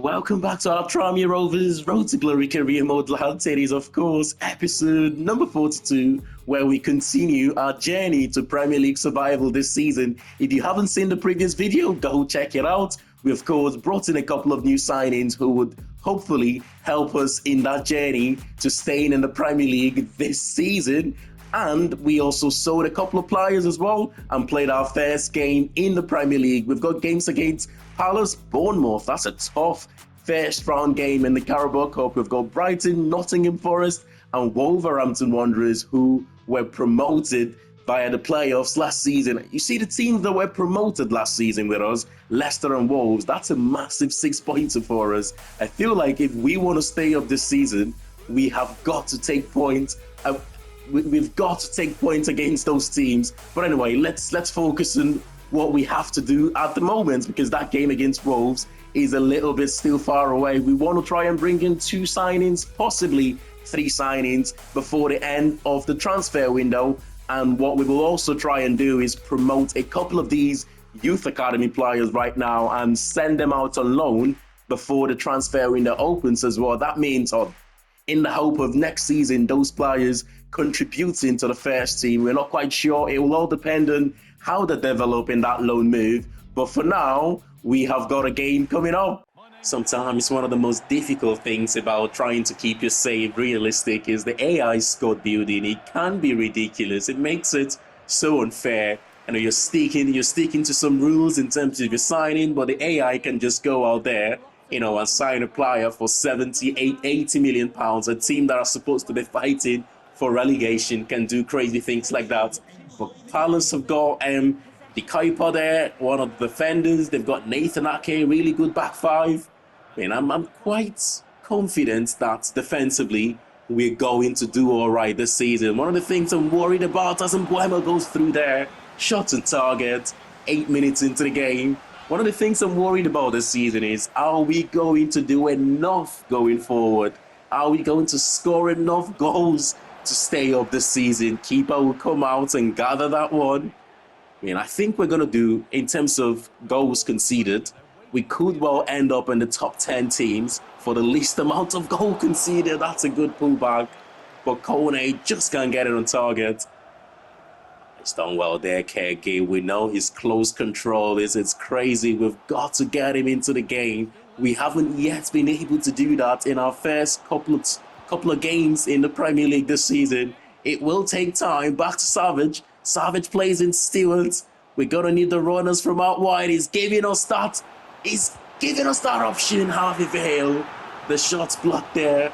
Welcome back to our Tranmere Rovers Road to Glory career mode, lads. It is, of course, episode number 42, where we continue our journey to Premier League survival this season. If you haven't seen the previous video, go check it out. We, of course, brought in a couple of new signings who would hopefully help us in that journey to staying in the Premier League this season. And we also sold a couple of players as well and played our first game in the Premier League. We've got games against Palace, Bournemouth. That's a tough first round game in the Carabao Cup. We've got Brighton, Nottingham Forest and Wolverhampton Wanderers, who were promoted via the playoffs last season. You see the teams that were promoted last season with us, Leicester and Wolves, that's a massive 6-pointer for us. I feel like if we want to stay up this season, we have got to take points. We've got to take points against those teams. But anyway, let's focus on what we have to do at the moment, because that game against Wolves is a little bit still far away. We want to try and bring in 2 signings, possibly 3 signings before the end of the transfer window. And what we will also try and do is promote a couple of these youth academy players right now and send them out on loan before the transfer window opens as well. That means in the hope of next season, those players contributing to the first team. We're not quite sure. It will all depend on how they develop in that loan move. But for now, we have got a game coming up. Sometimes one of the most difficult things about trying to keep your save realistic is the AI squad building. It can be ridiculous. It makes it so unfair. You're sticking to some rules in terms of your signing, but the AI can just go out there, and sign a player for 80 million pounds. A team that are supposed to be fighting for relegation can do crazy things like that. But Palace have got the Kuiper there, one of the defenders. They've got Nathan Ake, really good back five. I'm quite confident that defensively we're going to do all right this season. One of the things I'm worried about as Mbeumo goes through there, shots on target, 8 minutes into the game. One of the things I'm worried about this season is, are we going to do enough going forward? Are we going to score enough goals to stay up this season? Keeper will come out and gather that one. I think we're going to do, in terms of goals conceded, we could well end up in the top 10 teams for the least amount of goal conceded. That's a good pullback. But Kone just can't get it on target. He's done well there, Kerge. We know his close control it's crazy. We've got to get him into the game. We haven't yet been able to do that in our first couple of games in the Premier League this season. It will take time. Back to Savage. Savage plays in Stewart. We're going to need the runners from out wide. He's giving us that option. Harvey Vale. The shot's blocked there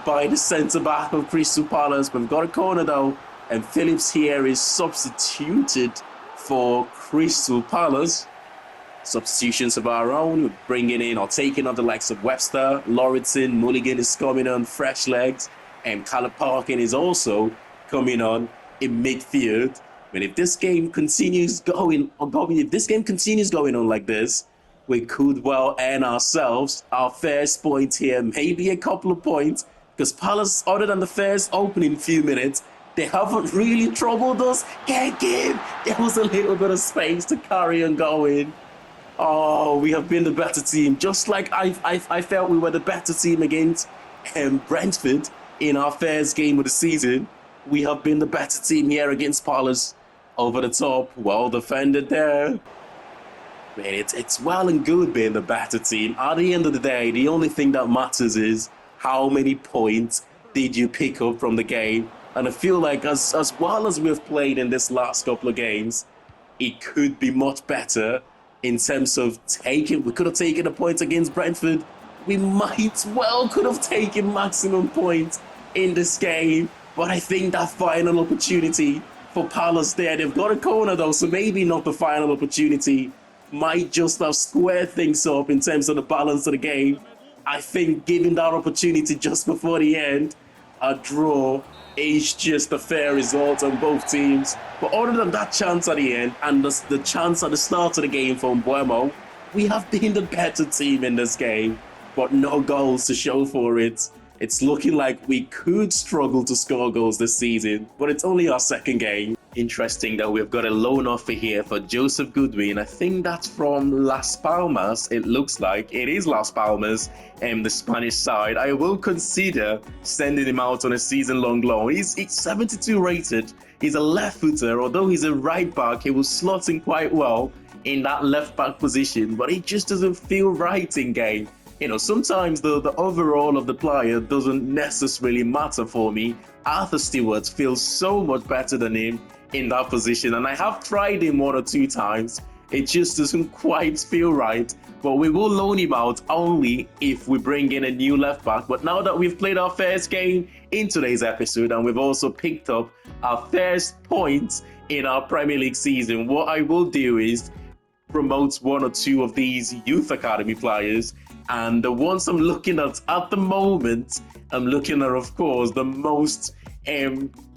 by the centre-back of Crystal Palace. We've got a corner though. And Phillips here is substituted for Crystal Palace. Substitutions of our own. We're bringing in or taking on the likes of Webster, Lauritsen, Mulligan is coming on, fresh legs. And Caleb Parkin is also coming on in midfield. If this game continues going on like this, we could well earn ourselves our first point here, maybe a couple of points, because Palace, other than the first opening few minutes, they haven't really troubled us. Can't give. There was a little bit of space to carry on going. Oh, we have been the better team. Just like I felt we were the better team against Brentford in our first game of the season. We have been the better team here against Palace. Over the top, well defended there. It's well and good being the better team. At the end of the day, the only thing that matters is how many points did you pick up from the game. And I feel like as well as we've played in this last couple of games, it could be much better in terms of we could have taken a point against Brentford. We might well could have taken maximum points in this game. But I think that final opportunity for Palace there, they've got a corner though, so maybe not the final opportunity. Might just have squared things up in terms of the balance of the game. I think giving that opportunity just before the end, a draw is just a fair result on both teams. But other than that chance at the end and the chance at the start of the game for Mbeumo, we have been the better team in this game, but no goals to show for it. It's looking like we could struggle to score goals this season, but it's only our second game. Interesting that we've got a loan offer here for Joseph Goodwin. I think that's from Las Palmas. It looks like it is Las Palmas and the Spanish side. I will consider sending him out on a season-long loan. He's 72 rated. He's a left footer. Although he's a right back, he will slot in quite well in that left back position, but it just doesn't feel right in game. Sometimes the overall of the player doesn't necessarily matter for me. Arthur Stewart feels so much better than him in that position, and I have tried him 1 or 2 times. It just doesn't quite feel right, but we will loan him out only if we bring in a new left back. But now that we've played our first game in today's episode, and we've also picked up our first points in our Premier League season, what I will do is promote 1 or 2 of these youth academy players. And the ones I'm looking at the moment, I'm looking at, of course, the most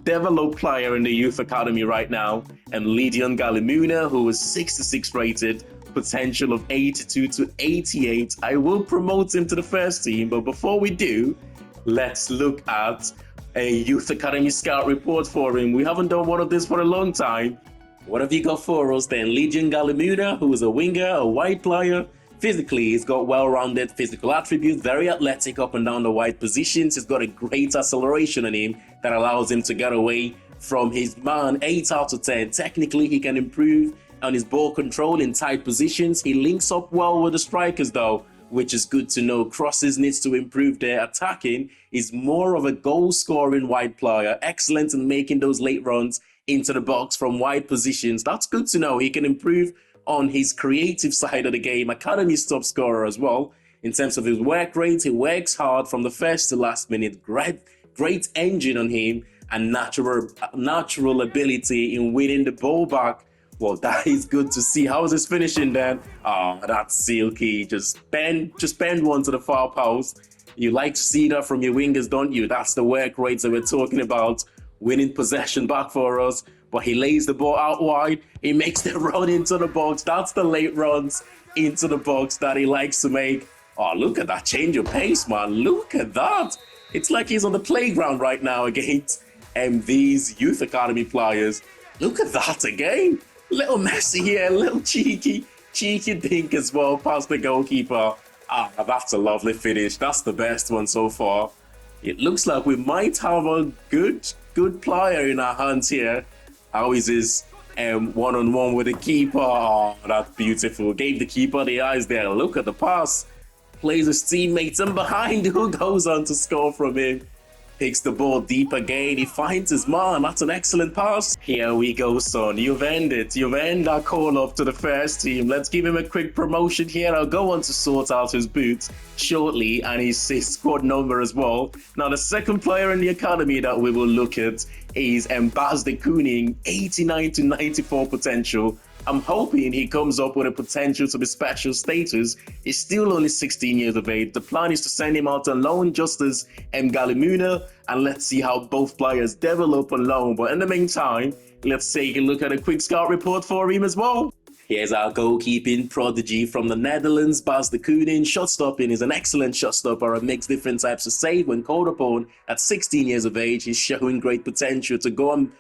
developed player in the youth academy right now, and Lydian Galimuna, who is 66 rated, potential of 82 to 88. I will promote him to the first team, but before we do, let's look at a youth academy scout report for him. We haven't done one of this for a long time. What have you got for us then? Lydian Galimuna, who is a winger, a wide player. Physically, he's got well-rounded physical attributes, very athletic up and down the wide positions. He's got a great acceleration in him that allows him to get away from his man. 8 out of 10. Technically, he can improve on his ball control in tight positions. He links up well with the strikers though, which is good to know. Crosses needs to improve their attacking. He's more of a goal-scoring wide player, excellent in making those late runs into the box from wide positions. That's good to know. He can improve on his creative side of the game. Academy's top scorer as well. In terms of his work rate, he works hard from the first to last minute. Great engine on him, and natural ability in winning the ball back. Well, that is good to see. How is his finishing then? Oh, that's silky. Just bend one to the far post. You like to see that from your wingers, don't you? That's the work rates that we're talking about. Winning possession back for us. But he lays the ball out wide. He makes the run into the box. That's the late runs into the box that he likes to make. Oh, look at that change of pace, man. Look at that. It's like he's on the playground right now against these youth academy players. Look at that again. Little Messi here, little cheeky dink as well past the goalkeeper. Ah, that's a lovely finish. That's the best one so far. It looks like we might have a good player in our hands here. How is his one-on-one with the keeper? Oh, that's beautiful. Gave the keeper the eyes there. Look at the pass. Plays his teammates and behind, who goes on to score from him. Picks the ball deep again. He finds his man. That's an excellent pass. Here we go, son. You've ended. You've ended our call up to the first team. Let's give him a quick promotion here. I'll go on to sort out his boots shortly and his squad number as well. Now, the second player in the academy that we will look at is Bas de Kooning, 89 to 94 potential. I'm hoping he comes up with a potential to be special status. He's still only 16 years of age. The plan is to send him out on loan just as Galimuna, and let's see how both players develop on loan. But in the meantime, let's take a look at a quick scout report for him as well. Here's our goalkeeping prodigy from the Netherlands, Bas de Kooning. Shot stopping is an excellent shot stopper and makes different types of save when called upon. At 16 years of age, he's showing great potential to go on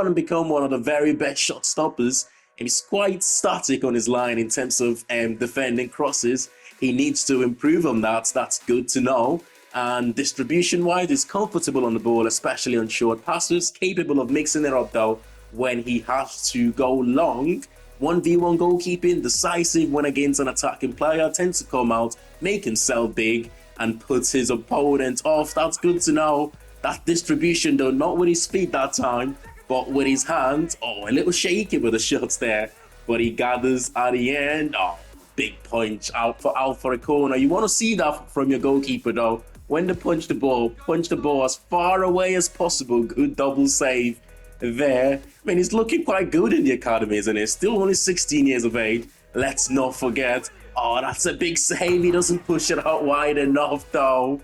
and become one of the very best shot stoppers. And he's quite static on his line in terms of defending crosses. He needs to improve on that. That's good to know. And distribution-wise, he's comfortable on the ball, especially on short passes. Capable of mixing it up, though, when he has to go long. 1v1 goalkeeping, decisive when against an attacking player. Tends to come out, make himself big, and puts his opponent off. That's good to know. That distribution, though, not with his feet that time, but with his hands. Oh, a little shaky with the shots there, but he gathers at the end. Oh, big punch out for a corner. You want to see that from your goalkeeper though. When they punch the ball as far away as possible. Good double save there. I mean, he's looking quite good in the academy, isn't he? Still only 16 years of age. Let's not forget. Oh, that's a big save. He doesn't push it out wide enough though.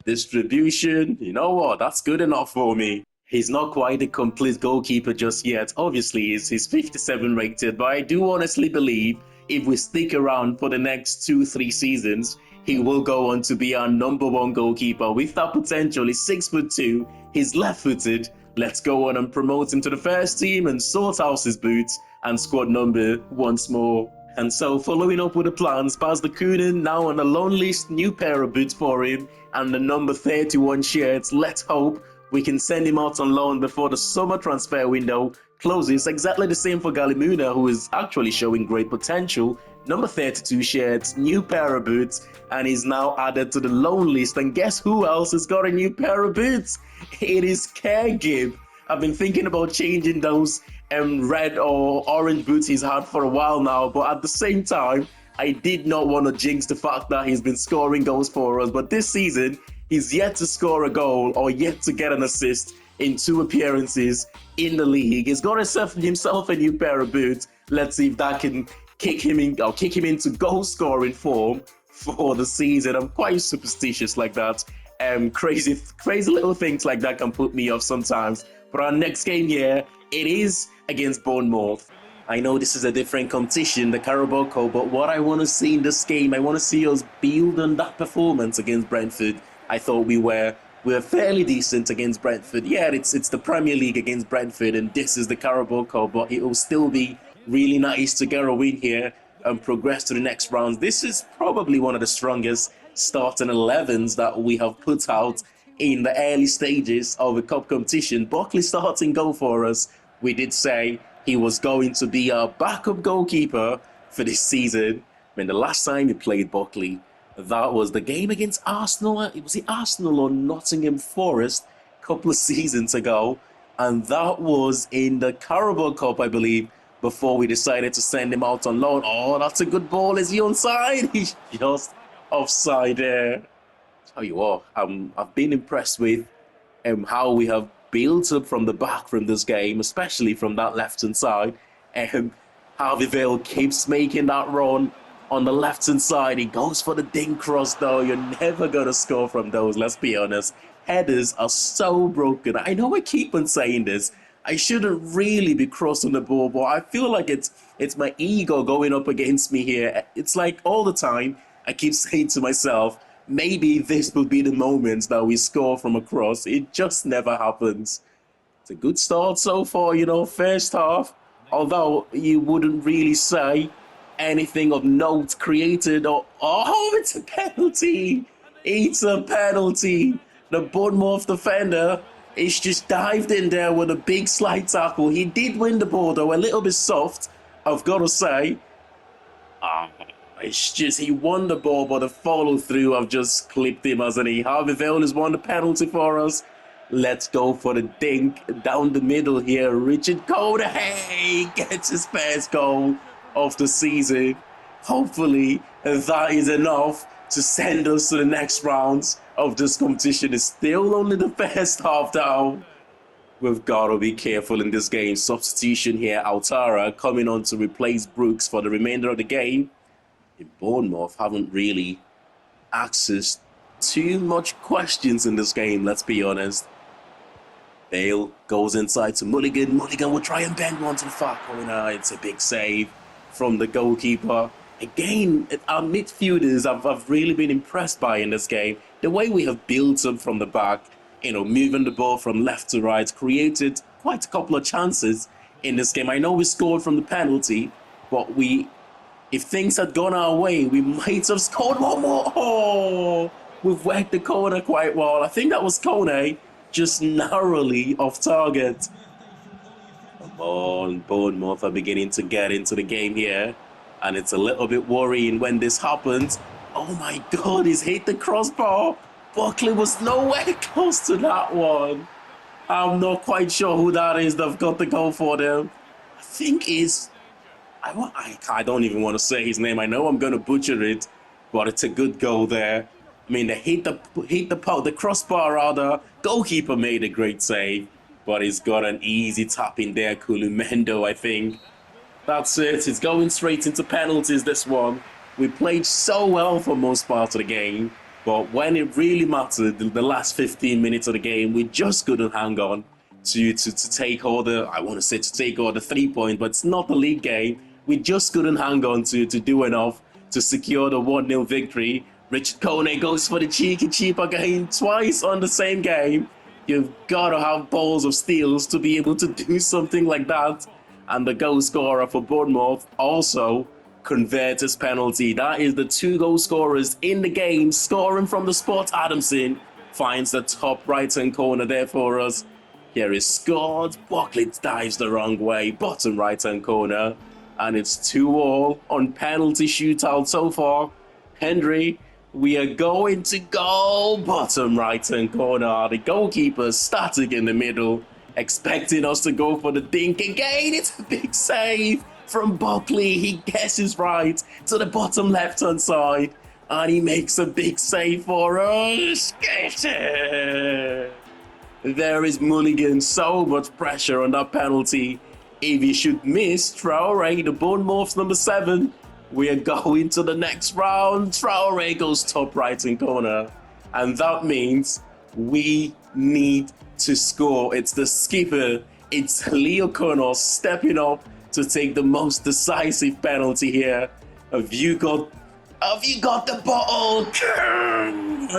Distribution, you know what? That's good enough for me. He's not quite a complete goalkeeper just yet. Obviously, he's 57 rated, but I do honestly believe if we stick around for the next 2-3 seasons, he will go on to be our #1 goalkeeper with that potential. He's 6'2", he's left-footed, let's go on and promote him to the first team and sort out his boots and squad number once more. And so, following up with the plans, Baz the Coonan now on a loan list, new pair of boots for him, and the number 31 shirts. Let's hope we can send him out on loan before the summer transfer window closes. Exactly the same for Galimuna, who is actually showing great potential. Number 32 shirts, new pair of boots, and is now added to the loan list. And guess who else has got a new pair of boots? It is Kergib. I've been thinking about changing those red or orange boots he's had for a while now, but at the same time, I did not want to jinx the fact that he's been scoring goals for us. But this season, he's yet to score a goal or yet to get an assist in 2 appearances in the league. He's got himself a new pair of boots. Let's see if that can kick him into goal scoring form for the season. I'm quite superstitious like that. Crazy little things like that can put me off sometimes. But our next game here, it is against Bournemouth. I know this is a different competition, the Carabao Cup, but what I want to see in this game, I want to see us build on that performance against Brentford. I thought we were fairly decent against Brentford. Yeah, it's the Premier League against Brentford, and this is the Carabao Cup, but it will still be really nice to get a win here and progress to the next round. This is probably one of the strongest starting 11s that we have put out in the early stages of a cup competition. Buckley starting goal for us. We did say he was going to be our backup goalkeeper for this season. I mean, the last time he played Buckley, that was the game against Arsenal. Was it Arsenal or Nottingham Forest a couple of seasons ago? And that was in the Carabao Cup, I believe, before we decided to send him out on loan. Oh, that's a good ball. Is he onside? He's just offside there. Tell you what, I've been impressed with how we have built up from the back from this game, especially from that left-hand side. Harvey Vale keeps making that run on the left-hand side. He goes for the dink cross, though. You're never going to score from those, let's be honest. Headers are so broken. I know I keep on saying this. I shouldn't really be crossing the ball, but I feel like it's my ego going up against me here. It's like all the time, I keep saying to myself, maybe this will be the moment that we score from a cross. It just never happens. It's a good start so far, first half. Although you wouldn't really say anything of note created. Oh, it's a penalty. It's a penalty. The Bournemouth defender is just dived in there with a big slide tackle. He did win the ball, though, a little bit soft, I've got to say. It's just, he won the ball, but the follow-through, I've just clipped him, hasn't he? Harvey Vale has won the penalty for us. Let's go for the dink down the middle here. Richard Coday gets his first goal of the season. Hopefully, that is enough to send us to the next rounds of this competition. It's still only the first half down. We've got to be careful in this game. Substitution here, Altara coming on to replace Brooks for the remainder of the game. Bournemouth haven't really accessed too much questions in this game, let's be honest. Bale goes inside to Mulligan. Mulligan will try and bend one to the far corner. It's a big save from the goalkeeper. Again, our midfielders I've really been impressed by in this game. The way we have built up from the back, moving the ball from left to right, created quite a couple of chances in this game. I know we scored from the penalty, but if things had gone our way, we might have scored one more. Oh, we've worked the corner quite well. I think that was Kone, just narrowly off target. Come on, Bournemouth are beginning to get into the game here. And it's a little bit worrying when this happens. Oh my God, he's hit the crossbar. Buckley was nowhere close to that one. I'm not quite sure who that is that got the goal for them. I think it's... I don't even want to say his name. I know I'm going to butcher it, but it's a good goal there. I mean, they hit the crossbar rather. Goalkeeper made a great save, but he's got an easy tap in there. Kulumendo, I think. That's it. It's going straight into penalties, this one. We played so well for most part of the game, but when it really mattered, the last 15 minutes of the game, we just couldn't hang on to take all the, I want to say to take all the 3 points, but it's not the league game. We just couldn't hang on to do enough to secure the 1-0 victory. Richard Kone goes for the cheeky cheap again, twice on the same game. You've got to have balls of steels to be able to do something like that. And the goal scorer for Bournemouth also converts his penalty. That is the 2 goal scorers in the game, scoring from the spot. Adamson finds the top right-hand corner there for us. Here is scored. Buckley dives the wrong way, bottom right-hand corner. And it's 2-2 on penalty shootout so far. Henry, we are going to go bottom right-hand corner. The goalkeeper static in the middle, expecting us to go for the dink again. It's a big save from Buckley. He guesses right to the bottom left-hand side, and he makes a big save for us. There is Mulligan. So much pressure on that penalty. If he should miss, Traore, the Bournemouth's number 7, we are going to the next round. Traore goes top right-hand corner. And that means we need to score. It's the skipper. It's Leo Connor stepping up to take the most decisive penalty here. Have you got the bottle?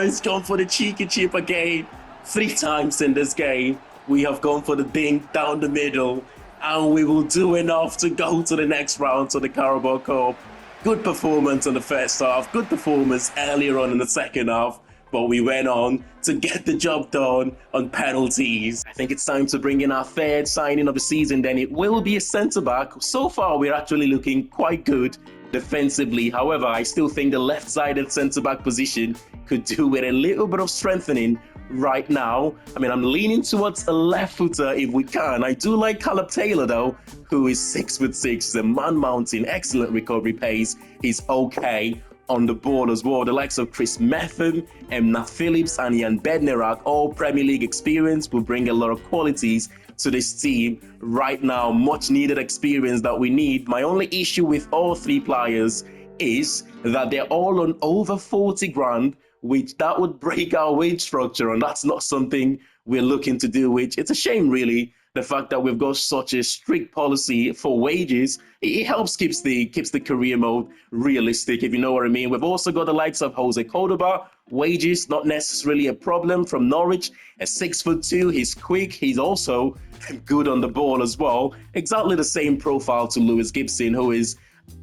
He's gone for the cheeky chip again. 3 times in this game, we have gone for the dink down the middle. And we will do enough to go to the next round, to the Carabao Cup. Good performance in the first half, good performance earlier on in the second half, but we went on to get the job done on penalties. I think it's time to bring in our third signing of the season, then it will be a centre-back. So far, we're actually looking quite good defensively. However, I still think the left-sided centre-back position could do with a little bit of strengthening right now. I mean, I'm leaning towards a left footer if we can. I do like Caleb Taylor though, who is 6'6", the man mountain, excellent recovery pace. He's okay on the ball as well. The likes of Chris Metham, Nat Phillips and Jan Bednarak, all Premier League experience, will bring a lot of qualities to this team right now. Much needed experience that we need. My only issue with all 3 players is that they're all on over 40 grand, which that would break our wage structure, and that's not something we're looking to do, which it's a shame really. The fact that we've got such a strict policy for wages, it helps keeps the career mode realistic, if you know what I mean. We've also got the likes of Jose Cordoba. Wages not necessarily a problem, from Norwich. At 6'2", he's quick. He's also good on the ball as well. Exactly the same profile to Lewis Gibson, who is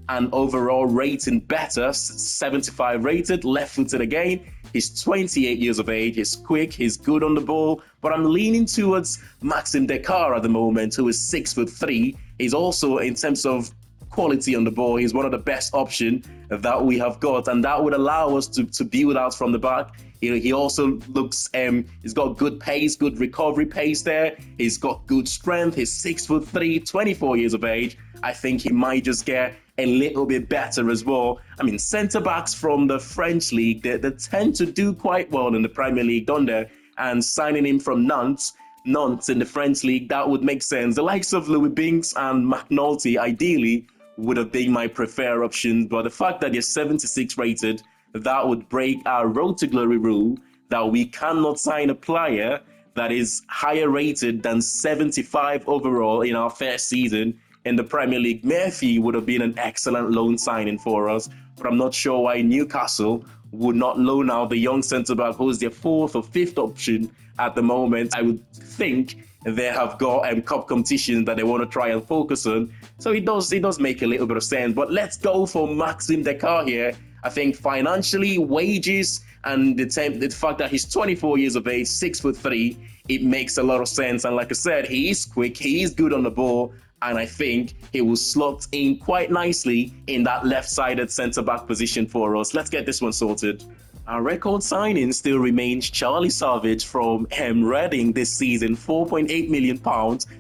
an overall rating better, 75 rated, left-footed again. He's 28 years of age, he's quick, he's good on the ball, but I'm leaning towards Maxim Dekar at the moment, who is 6'3". He's also, in terms of quality on the ball, he's one of the best options that we have got, and that would allow us to build out from the back. He also looks, he's got good pace, good recovery pace there. He's got good strength. He's 6'3", 24 years of age. I think he might just get a little bit better as well. I mean, centre-backs from the French league, they tend to do quite well in the Premier League, don't they? And signing him from Nantes in the French league, that would make sense. The likes of Louis Binks and McNulty, ideally, would have been my preferred option. But the fact that you're 76 rated, that would break our road to glory rule that we cannot sign a player that is higher rated than 75 overall in our first season in the Premier League. Murphy would have been an excellent loan signing for us, but I'm not sure why Newcastle would not loan out the young centre-back who's their 4th or 5th option at the moment. I would think they have got cup competitions that they want to try and focus on. So it does make a little bit of sense. But let's go for Maxim Dekar here. I think financially, wages, and the fact that he's 24 years of age, 6'3", it makes a lot of sense. And like I said, he is quick, he is good on the ball, and I think he will slot in quite nicely in that left-sided centre-back position for us. Let's get this one sorted. Our record signing still remains Charlie Savage from Reading this season, £4.8 million.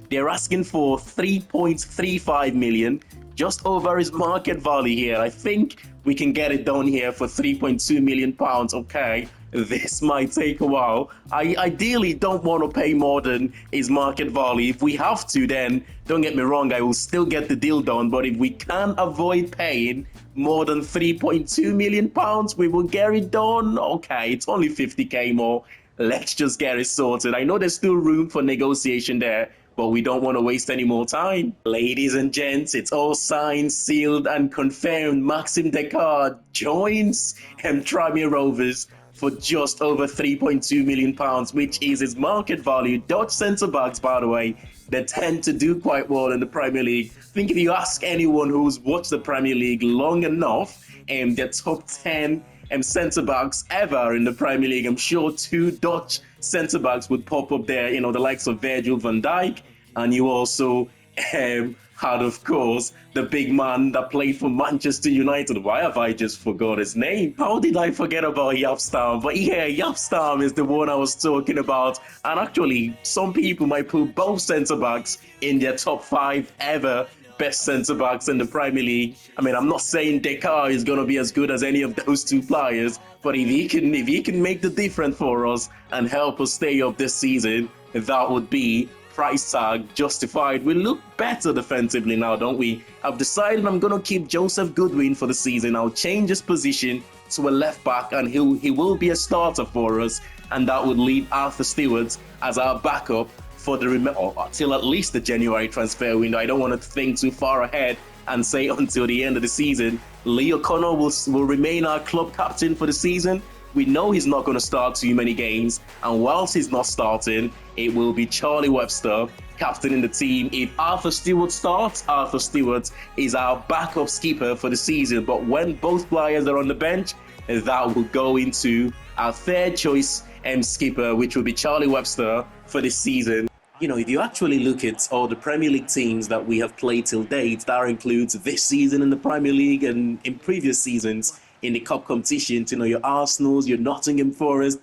They're asking for £3.35 million, just over his market value here. I think we can get it done here for £3.2 million. Okay, this might take a while. I ideally don't want to pay more than his market value. If we have to, then don't get me wrong, I will still get the deal done. But if we can't avoid paying more than £3.2 million, we will get it done. Okay, it's only 50k more. Let's just get it sorted. I know there's still room for negotiation there, but we don't want to waste any more time. Ladies and gents, it's all signed, sealed and confirmed. Maxim Dekar joins Tranmere Rovers for just over £3.2 million, which is his market value. Dutch centre-backs, by the way, they tend to do quite well in the Premier League. I think if you ask anyone who's watched the Premier League long enough, their top 10 centre-backs ever in the Premier League, I'm sure 2 Dutch centre-backs would pop up there, the likes of Virgil van Dijk, and you also had, of course, the big man that played for Manchester United. Why have I just forgot his name? How did I forget about Jaap Stam? But yeah, Jaap Stam is the one I was talking about. And actually, some people might put both centre-backs in their top 5 ever best centre-backs in the Premier League. I mean, I'm not saying Dekar is going to be as good as any of those 2 players, but if he can make the difference for us and help us stay up this season, that would be price tag justified. We look better defensively now, don't we? I've decided I'm going to keep Joseph Goodwin for the season. I'll change his position to a left back, and he will be a starter for us, and that would leave Arthur Stewart as our backup for till at least the January transfer window. I don't want to think too far ahead and say until the end of the season. Lee O'Connor will remain our club captain for the season. We know he's not going to start too many games, and whilst he's not starting, it will be Charlie Webster captaining the team. If Arthur Stewart starts, Arthur Stewart is our backup skipper for the season, but when both players are on the bench, that will go into our third choice skipper, which will be Charlie Webster for this season. If you actually look at all the Premier League teams that we have played till date, that includes this season in the Premier League and in previous seasons in the cup competitions, your Arsenals, your Nottingham Forest,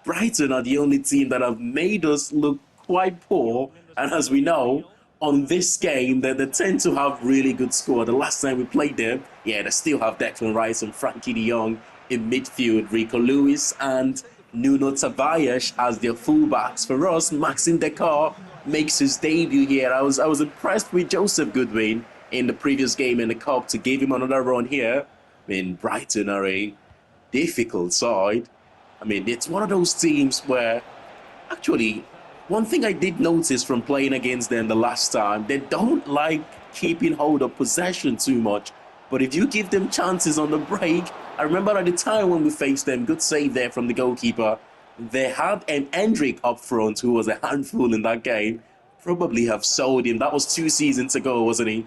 Brighton are the only team that have made us look quite poor. And as we know, on this game, they tend to have really good score. The last time we played them, they still have Declan Rice and Frankie de Jong in midfield, Rico Lewis and Nuno Tavares as their fullbacks. For us, Maxime Dekar makes his debut here. I was impressed with Joseph Goodwin in the previous game in the cup to give him another run here. I mean, Brighton are a difficult side. I mean, it's one of those teams where, actually, one thing I did notice from playing against them the last time, they don't like keeping hold of possession too much. But if you give them chances on the break, I remember at the time when we faced them, good save there from the goalkeeper, they had an Hendrick up front who was a handful in that game. Probably have sold him. That was 2 seasons ago, wasn't he?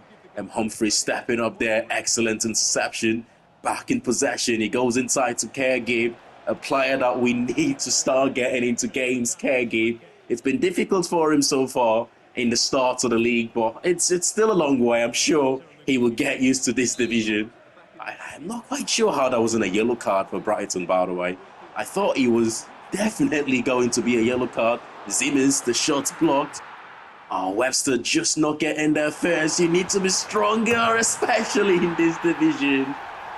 Humphrey stepping up there, excellent interception. Back in possession, he goes inside to Cairgib, a player that we need to start getting into games. Cairgib, it's been difficult for him so far in the start of the league, but it's still a long way. I'm sure he will get used to this division. I'm not quite sure how that wasn't a yellow card for Brighton, by the way. I thought he was definitely going to be a yellow card. Zimmers, the shot's blocked. Oh, Webster just not getting there first. You need to be stronger, especially in this division.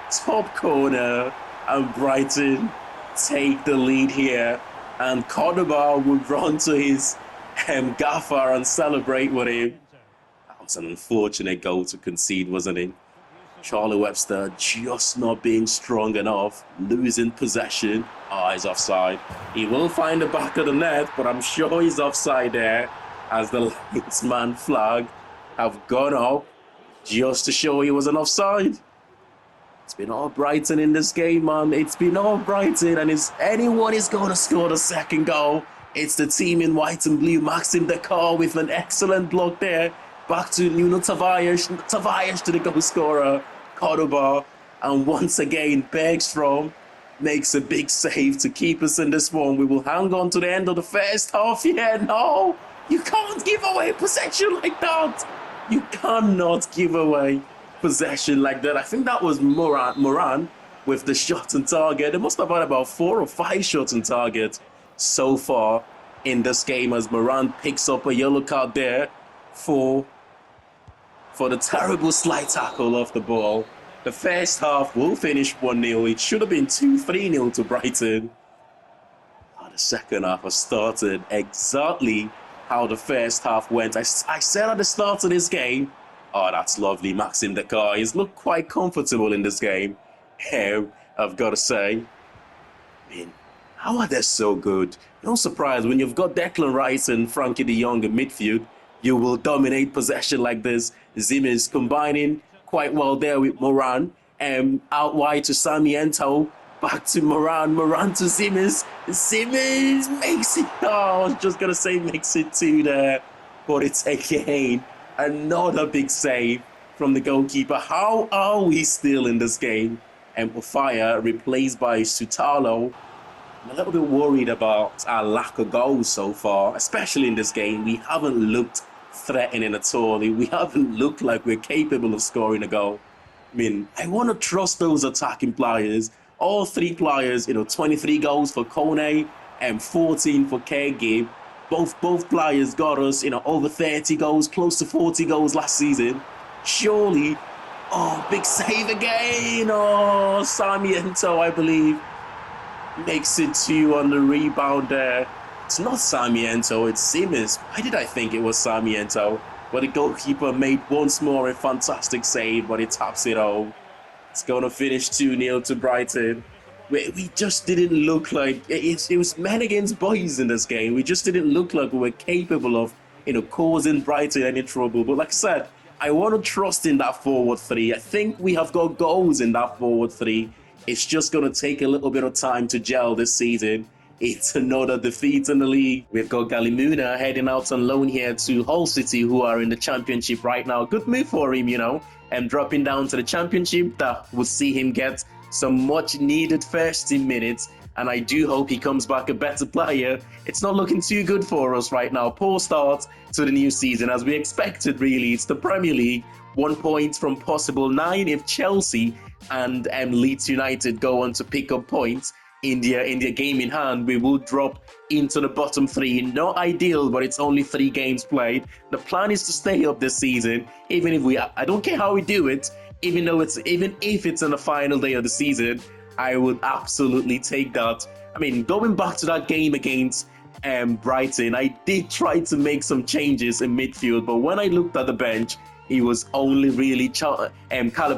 Top corner, and Brighton take the lead here. And Cordoba would run to his gaffer and celebrate with him. That was an unfortunate goal to concede, wasn't it? Charlie Webster just not being strong enough, losing possession. Oh, he's offside. He will find the back of the net, but I'm sure he's offside there, as the linesman flag have gone up just to show he was an offside. It's been all Brighton in this game, man. It's been all Brighton, and if anyone is going to score the second goal, it's the team in white and blue. Maxime Dekar with an excellent block there. Back to Nuno Tavares. Tavares to the goal scorer, Cordoba. And once again, Bergstrom makes a big save to keep us in this one. We will hang on to the end of the first half. Yeah, no, you can't give away possession like that. You cannot give away possession like that. I think that was Moran with the shot on target. They must have had about 4 or 5 shots on target so far in this game, as Moran picks up a yellow card there for the terrible slide tackle off the ball. The first half will finish 1-0. It should have been 2-3-0 to Brighton. The second half has started exactly how the first half went. I said at the start of this game, oh, that's lovely. Maxime Dekar, he's looked quite comfortable in this game. I've got to say. I mean, how are they so good? No surprise, when you've got Declan Rice and Frankie de Jong in midfield, you will dominate possession like this. Zimmers combining quite well there with Moran. Out wide to Sami Ento. Back to Moran to Simmons. Simmons makes it. Oh, I was just going to say makes it 2 there. But it's again another big save from the goalkeeper. How are we still in this game? And Fire replaced by Sutalo. I'm a little bit worried about our lack of goals so far, especially in this game. We haven't looked threatening at all. We haven't looked like we're capable of scoring a goal. I mean, I want to trust those attacking players. All 3 players, 23 goals for Kone and 14 for Kegi. Both players got us, over 30 goals, close to 40 goals last season. Surely, big save again. Sarmiento, I believe, makes it 2 on the rebound there. It's not Sarmiento, it's Simmons. Why did I think it was Sarmiento? But the goalkeeper made once more a fantastic save, but it taps it home. It's going to finish 2-0 to Brighton. We just didn't look like... It was men against boys in this game. We just didn't look like we were capable of, causing Brighton any trouble. But like I said, I want to trust in that forward 3. I think we have got goals in that forward 3. It's just going to take a little bit of time to gel this season. It's another defeat in the league. We've got Galimuna heading out on loan here to Hull City, who are in the championship right now. Good move for him, and dropping down to the championship. That will see him get some much needed first team minutes. And I do hope he comes back a better player. It's not looking too good for us right now. Poor start to the new season as we expected, really. It's the Premier League. 1 point from possible 9 if Chelsea and Leeds United go on to pick up points in their game in hand. We will drop into the bottom 3. Not ideal, but it's only 3 games played. The plan is to stay up this season, even if I don't care how we do it, even if it's on the final day of the season, I would absolutely take that. I mean, going back to that game against Brighton, I did try to make some changes in midfield, but when I looked at the bench, it was only really Callum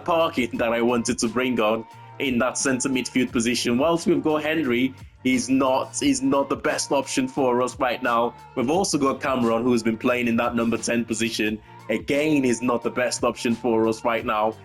Parkin that I wanted to bring on in that centre midfield position. Whilst we've got Henry, he's not the best option for us right now. We've also got Cameron, who's been playing in that number 10 position. Again, is not the best option for us right now.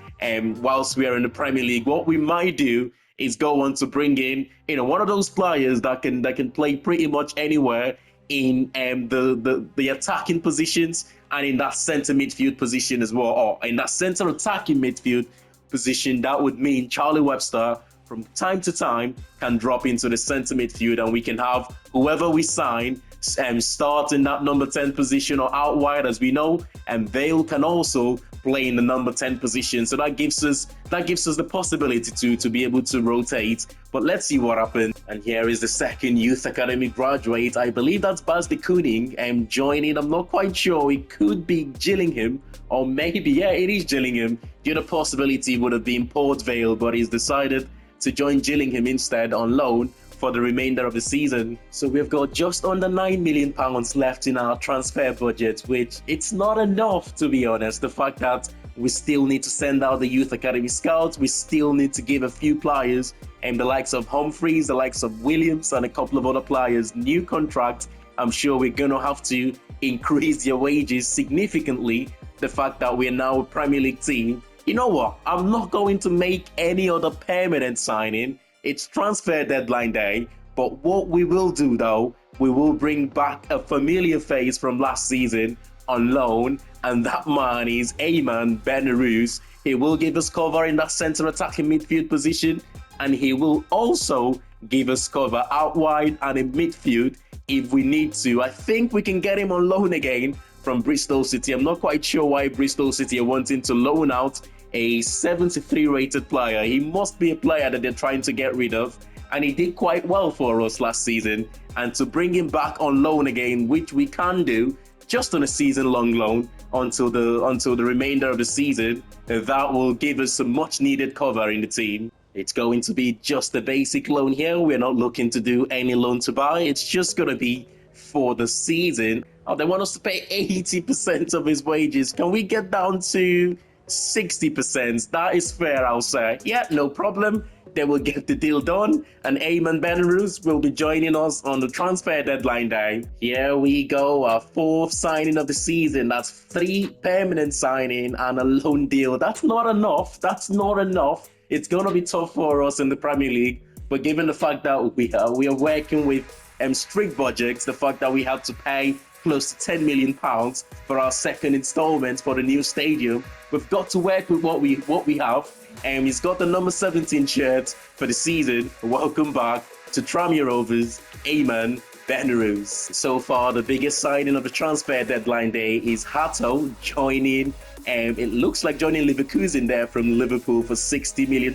Whilst we are in the Premier League, what we might do is go on to bring in, one of those players that can play pretty much anywhere in the attacking positions and in that centre midfield position as well, or in that centre attacking midfield position. That would mean Charlie Webster from time to time can drop into the centre midfield, and we can have whoever we sign start in that number 10 position or out wide, as we know, and Vale can also play in the number 10 position. So that gives us the possibility to be able to rotate. But let's see what happens. And here is the second youth academy graduate. I believe that's Basley Cooning joining. I'm not quite sure. It could be Gillingham, or maybe, yeah, it is Gillingham. The other possibility would have been Port Vale, but he's decided to join Gillingham instead on loan for the remainder of the season. So we've got just under £9 million left in our transfer budget, which it's not enough, to be honest. The fact that we still need to send out the youth academy scouts, we still need to give a few players, and the likes of Humphreys, the likes of Williams, and a couple of other players new contracts. I'm sure we're going to have to increase their wages significantly. The fact that we're now a Premier League team, you know what? I'm not going to make any other permanent signing. It's transfer deadline day, but what we will do though, we will bring back a familiar face from last season on loan, and that man is Ayman Benarous. He will give us cover in that centre attacking midfield position, and he will also give us cover out wide and in midfield if we need to. I think we can get him on loan again from Bristol City. I'm not quite sure why Bristol City are wanting to loan out a 73 rated player. He must be a player that they're trying to get rid of, and he did quite well for us last season. And to bring him back on loan again, which we can do just on a season-long loan until the remainder of the season, that will give us some much needed cover in the team. It's going to be just a basic loan here. We're not looking to do any loan to buy. It's just going to be for the season. Oh, they want us to pay 80% of his wages. Can we get down to 60%? That is fair, I'll say. Yeah, no problem. They will get the deal done, and Ayman Benarous will be joining us on the transfer deadline day. Here we go, our 4th signing of the season. That's 3 permanent signing and a loan deal. That's not enough. It's going to be tough for us in the Premier League But given the fact that we are working with strict budgets, the fact that we have to pay close to £10 million for our second installment for the new stadium, we've got to work with what we have. And he's got the number 17 shirt for the season. Welcome back to Tranmere Rovers, Amen Benarouz. So far, the biggest signing of the transfer deadline day is Hato joining, and it looks like joining Leverkusen there from Liverpool for £60 million.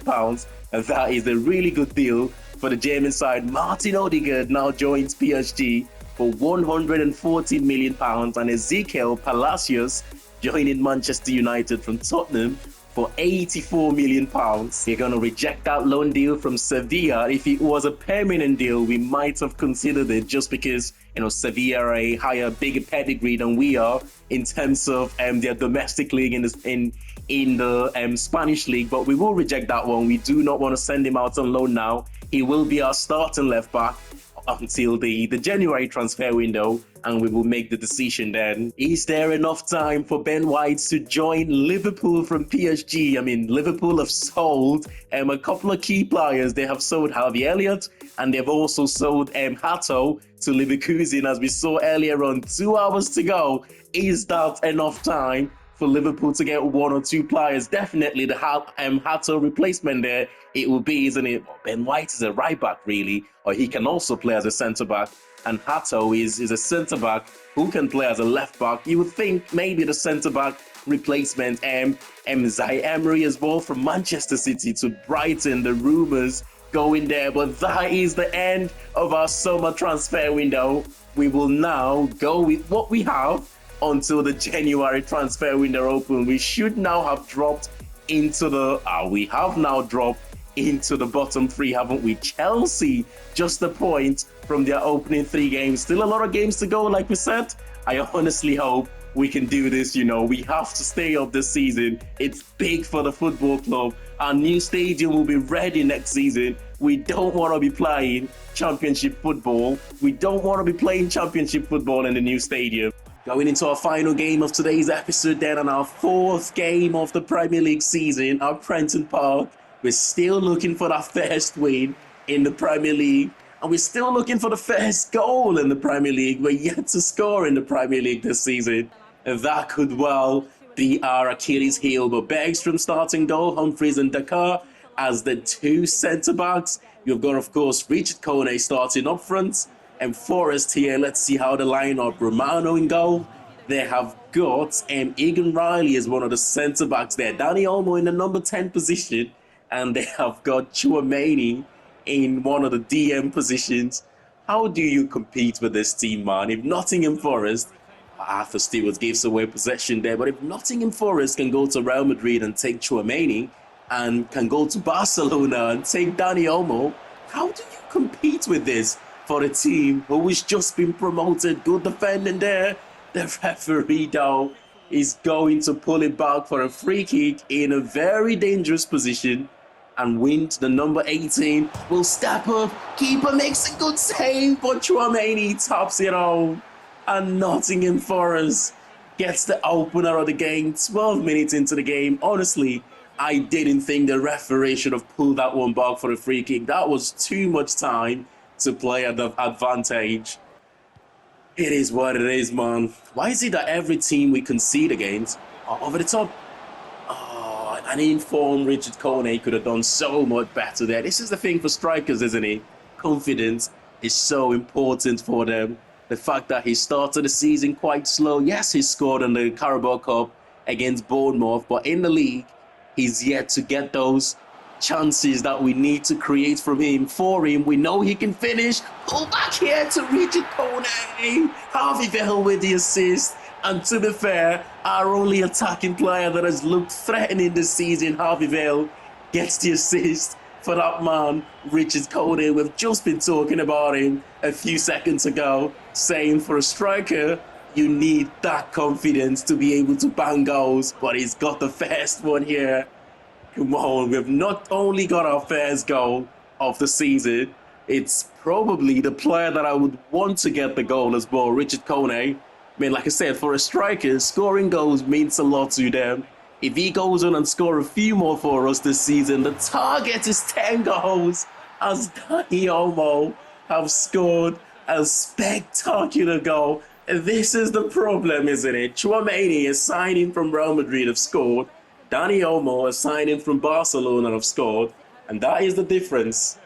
And that is a really good deal for the German side. Martin Odegaard now joins PSG for £114 million, and Ezekiel Palacios joining Manchester United from Tottenham for £84 million. They're going to reject that loan deal from Sevilla. If it was a permanent deal, we might have considered it, just because, Sevilla are a higher, bigger pedigree than we are in terms of their domestic league in the Spanish league. But we will reject that one. We do not want to send him out on loan now. He will be our starting left back until the January transfer window, and we will make the decision then. Is there enough time for Ben White to join Liverpool from PSG? I mean, Liverpool have sold a couple of key players. They have sold Harvey Elliott, and they've also sold Hato to Leverkusen, as we saw earlier on. 2 hours to go. Is that enough time for Liverpool to get one or two players? Definitely the Hato replacement there, it will be, isn't it? Ben White is a right back, really, or he can also play as a centre back. And Hato is a centre back who can play as a left back. You would think maybe the centre back replacement, Zai Emery as well from Manchester City to Brighton. The rumours going there, but that is the end of our summer transfer window. We will now go with what we have until the January transfer window open. We should now have dropped into we have now dropped into the bottom three, haven't we? Chelsea, just a point from their opening 3 games. Still a lot of games to go, like we said. I honestly hope we can do this. We have to stay up this season. It's big for the football club. Our new stadium will be ready next season. We don't want to be playing championship football. We don't want to be playing championship football in the new stadium. Going into our final game of today's episode then, on our 4th game of the Premier League season at Prenton Park. We're still looking for that first win in the Premier League, and we're still looking for the first goal in the Premier League. We're yet to score in the Premier League this season, and that could well be our Achilles heel. But Bergstrom starting goal, Humphries and Dakar as the 2 centre-backs. You've got, of course, Richard Kone starting up front, and Forest here. Let's see how the line-up. Romano in goal. They have got Egan Riley as one of the centre-backs there. Danny Olmo in the number 10 position. And they have got Chouameni in one of the DM positions. How do you compete with this team, man? If Nottingham Forest, Arthur Stewart gives away possession there, but if Nottingham Forest can go to Real Madrid and take Chouameni, and can go to Barcelona and take Danny Olmo, how do you compete with this for a team who has just been promoted? Good defending there. The referee, though, is going to pull it back for a free kick in a very dangerous position. And Wind, the number 18, will step up. Keeper makes a good save, but Chouameni taps it home. And Nottingham Forest gets the opener of the game, 12 minutes into the game. Honestly, I didn't think the referee should have pulled that one back for a free kick. That was too much time to play at the advantage. It is what it is, man. Why is it that every team we concede against are over the top? An informed Richard Kone could have done so much better there. This is the thing for strikers, isn't it? Confidence is so important for them. The fact that he started the season quite slow. Yes, he scored in the Carabao Cup against Bournemouth, but in the league, he's yet to get those chances that we need to create from him. For him, we know he can finish. Pull back here to Richard Kone. Harvey Vale with the assist. And to be fair, our only attacking player that has looked threatening this season, Harvey Vale, gets the assist for that man, Richard Kone. We've just been talking about him a few seconds ago, saying for a striker, you need that confidence to be able to bang goals, but he's got the first one here. Come on, we've not only got our first goal of the season, it's probably the player that I would want to get the goal as well, Richard Kone. I mean, like I said, for a striker, scoring goals means a lot to them. If he goes on and scores a few more for us this season, the target is 10 goals. as Dani Olmo have scored a spectacular goal. This is the problem, isn't it? Chouameni, a signing from Real Madrid, have scored. Dani Olmo, a signing from Barcelona, have scored. And that is the difference.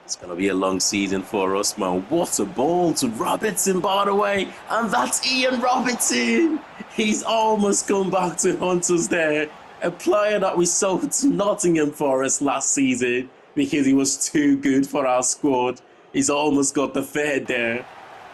It's going to be a long season for us, man. What a ball to Robertson, by the way. And that's Ian Robertson. He's almost come back to hunt us there. A player that we sold to Nottingham Forest last season because he was too good for our squad. He's almost got the third there.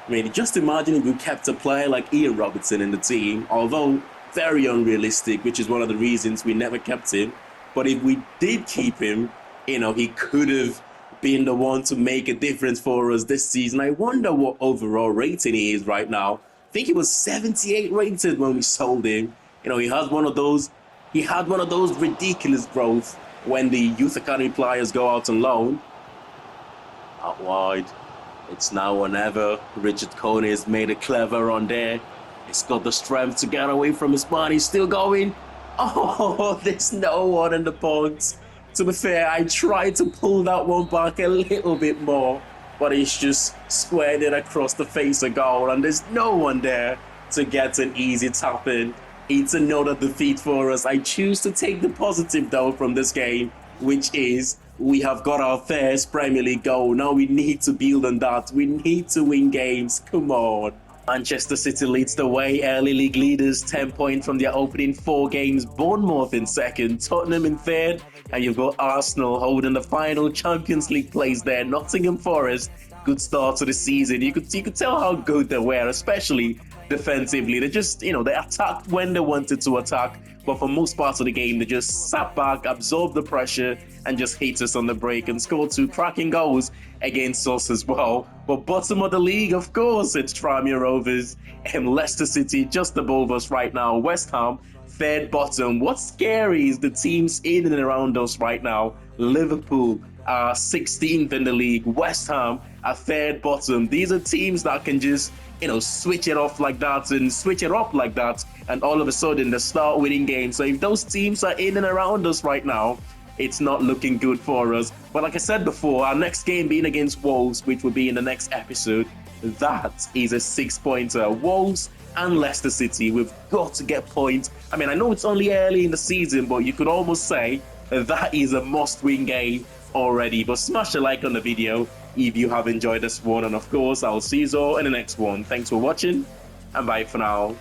I mean, just imagine if we kept a player like Ian Robertson in the team, although very unrealistic, which is one of the reasons we never kept him. But if we did keep him, you know, he could have been the one to make a difference for us this season. I wonder what overall rating he is right now. I think he was 78 rated when we sold him. You know, he had one of those ridiculous growth when the youth academy players go out on loan. Out wide. It's now or never. Richard Coney has made a clever run there. He's got the strength to get away from his man. He's still going. Oh, there's no one in the box. To be fair, I tried to pull that one back a little bit more, but he's just squared it across the face of goal, and there's no one there to get an easy tap in. It's another defeat for us. I choose to take the positive, though, from this game, which is we have got our first Premier League goal. Now we need to build on that. We need to win games. Come on. Manchester City leads the way, early league leaders, 10 points from their opening 4 games. Bournemouth in second, Tottenham in third, and you've got Arsenal holding the final Champions League place there. Nottingham Forest, good start to the season. You could tell how good they were, especially defensively. They just, you know, they attacked when they wanted to attack, but for most parts of the game, they just sat back, absorbed the pressure, and just hit us on the break and scored 2 cracking goals against us as well. But bottom of the league, of course, it's Tranmere Rovers and Leicester City just above us right now. West Ham, third bottom. What's scary is the teams in and around us right now. Liverpool are 16th in the league. West Ham are third bottom. These are teams that can just, you know, switch it off like that and switch it up like that, and all of a sudden they start winning games. So if those teams are in and around us right now, it's not looking good for us. But like I said before, our next game being against Wolves, which will be in the next episode, that is a 6-pointer. Wolves and Leicester City, we've got to get points. I mean, I know it's only early in the season, but you could almost say that is a must-win game already. But smash a like on the video if you have enjoyed this one, and of course I'll see you all in the next one. Thanks for watching, and bye for now.